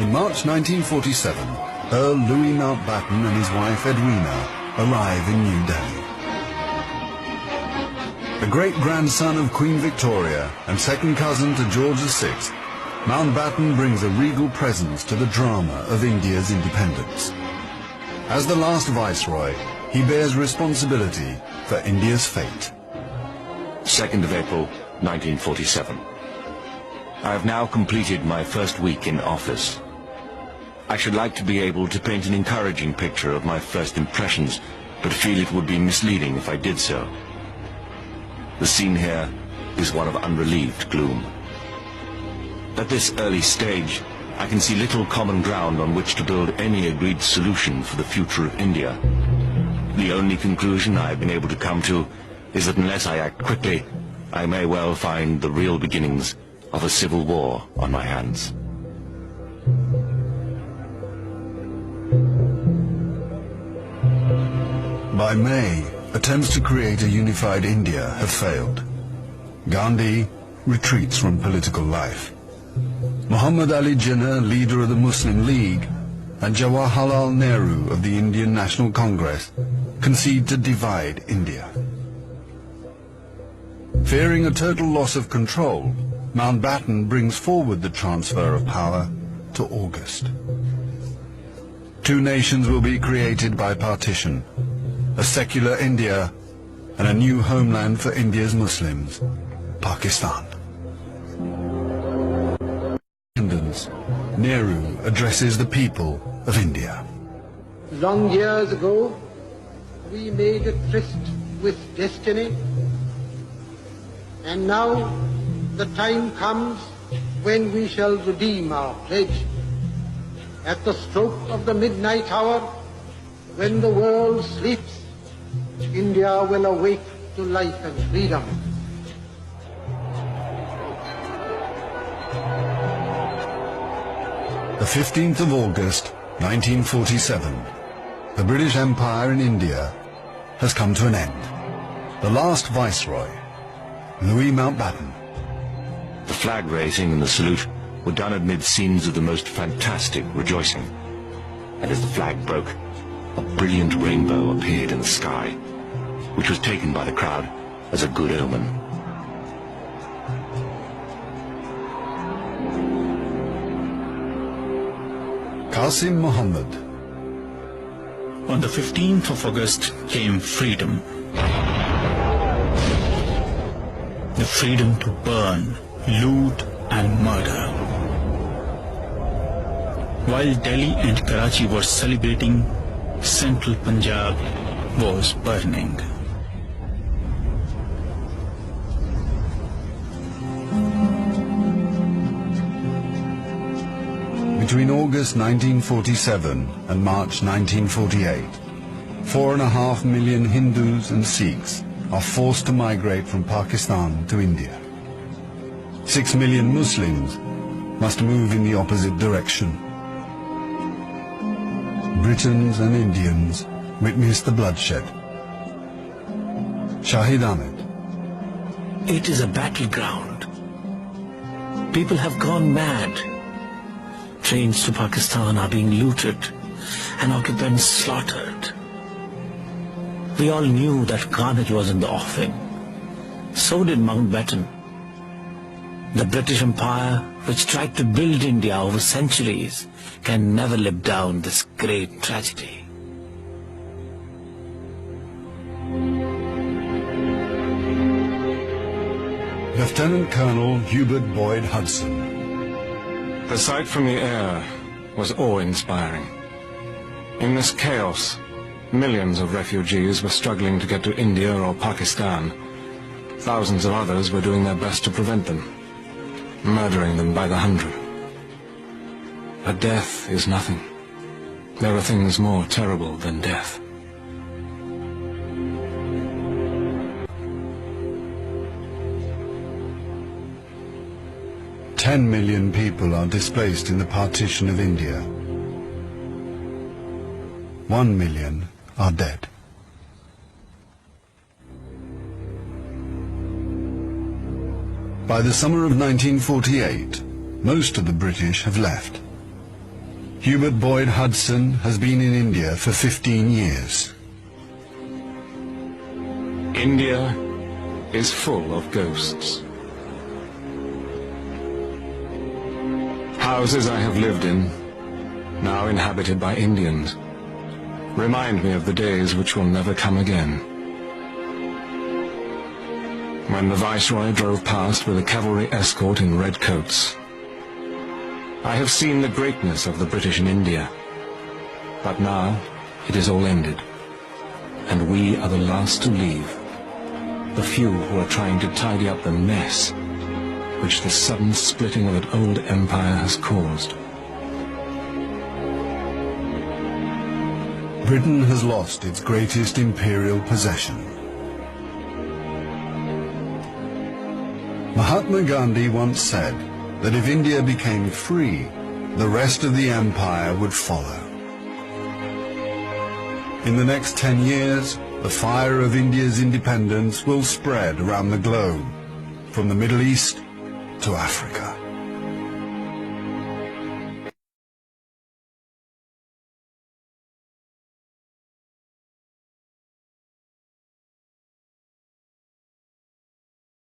In March 1947, Earl Louis Mountbatten and his wife Edwina arrive in New Delhi. The great-grandson of Queen Victoria and second cousin to George VI, Mountbatten brings a regal presence to the drama of India's independence. As the last viceroy, he bears responsibility for India's fate. 2nd of April, 1947. I have now completed my first week in office. I should like to be able to paint an encouraging picture of my first impressions, but feel it would be misleading if I did so. The scene here is one of unrelieved gloom. At this early stage, I can see little common ground on which to build any agreed solution for the future of India. The only conclusion I have been able to come to is that unless I act quickly, I may well find the real beginnings of a civil war on my hands. By May, attempts to create a unified India have failed. Gandhi retreats from political life. Muhammad Ali Jinnah, leader of the Muslim League, and Jawaharlal Nehru of the Indian National Congress concede to divide India. Fearing a total loss of control, Mountbatten brings forward the transfer of power to August. Two nations will be created by partition, a secular India and a new homeland for India's Muslims, Pakistan. Nehru addresses the people of India. Long years ago, we made a tryst with destiny, and now the time comes when we shall redeem our pledge. At the stroke of the midnight hour, when the world sleeps, India will awake to life and freedom. The 15th of August, 1947, the British Empire in India has come to an end. The last viceroy, Louis Mountbatten. The flag raising and the salute were done amid scenes of the most fantastic rejoicing. And as the flag broke, a brilliant rainbow appeared in the sky, which was taken by the crowd as a good omen. Qasim Muhammad. On the 15th of August came freedom. The freedom to burn, loot and murder. While Delhi and Karachi were celebrating, central Punjab was burning. Between August 1947 and March 1948, 4.5 million Hindus and Sikhs are forced to migrate from Pakistan to India. 6 million Muslims must move in the opposite direction. Britons and Indians witness the bloodshed. Shahid Ahmed. It is a battleground. People have gone mad. Trains to Pakistan are being looted and occupants slaughtered. We all knew that carnage was in the offing. So did Mountbatten. The British Empire, which tried to build India over centuries, can never live down this great tragedy. Lieutenant Colonel Hubert Boyd Hudson. The sight from the air was awe-inspiring. In this chaos, millions of refugees were struggling to get to India or Pakistan. Thousands of others were doing their best to prevent them, murdering them by the hundred. But death is nothing. There are things more terrible than death. Ten million people are displaced in the partition of India. 1 million are dead. By the summer of 1948, most of the British have left. Hubert Boyd Hudson has been in India for 15 years. India is full of ghosts. Houses I have lived in, now inhabited by Indians, remind me of the days which will never come again. When the Viceroy drove past with a cavalry escort in red coats, I have seen the greatness of the British in India, but now it is all ended, and we are the last to leave, the few who are trying to tidy up the mess which the sudden splitting of an old empire has caused. Britain has lost its greatest imperial possession. Mahatma Gandhi once said that if India became free, the rest of the empire would follow. In the next 10 years, the fire of India's independence will spread around the globe, from the Middle East to Africa.